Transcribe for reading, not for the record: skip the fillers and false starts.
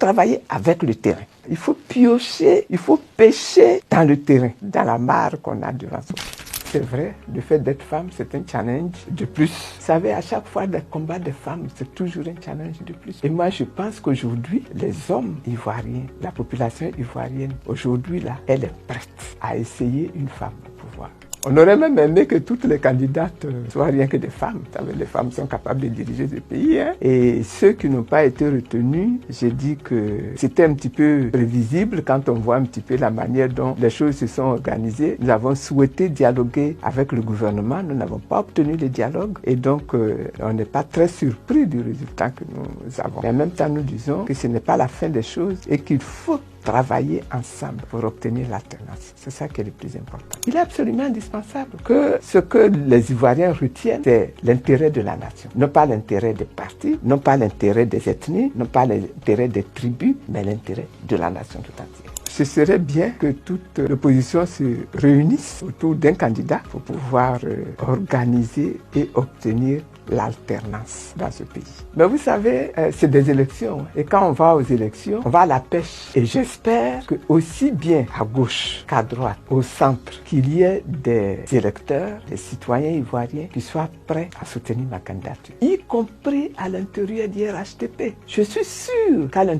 travailler avec le terrain. Il faut piocher, il faut pêcher dans le terrain, dans la mare qu'on a devant soi. C'est vrai, le fait d'être femme, c'est un challenge de plus. Vous savez, à chaque fois, le combat des femmes, c'est toujours un challenge de plus. Et moi, je pense qu'aujourd'hui, les hommes ivoiriens, la population ivoirienne, aujourd'hui, là, elle est prête à essayer une femme au pouvoir. On aurait même aimé que toutes les candidates soient rien que des femmes. Les femmes sont capables de diriger ce pays. Et ceux qui n'ont pas été retenus, j'ai dit que c'était un petit peu prévisible quand on voit un petit peu la manière dont les choses se sont organisées. Nous avons souhaité dialoguer avec le gouvernement, nous n'avons pas obtenu le dialogue et donc on n'est pas très surpris du résultat que nous avons. Mais en même temps, nous disons que ce n'est pas la fin des choses et qu'il faut travailler ensemble pour obtenir l'alternance. C'est ça qui est le plus important. Il est absolument indispensable que ce que les Ivoiriens retiennent, c'est l'intérêt de la nation. Non pas l'intérêt des partis, non pas l'intérêt des ethnies, non pas l'intérêt des tribus, mais l'intérêt de la nation tout entière. Ce serait bien que toute l'opposition se réunisse autour d'un candidat pour pouvoir organiser et obtenir l'alternance dans ce pays. Mais vous savez, c'est des élections. Et quand on va aux élections, on va à la pêche. Et j'espère que aussi bien à gauche qu'à droite, au centre, qu'il y ait des électeurs, des citoyens ivoiriens qui soient prêts à soutenir ma candidature, y compris à l'intérieur du RHDP. Je suis sûr qu'à l'intérieur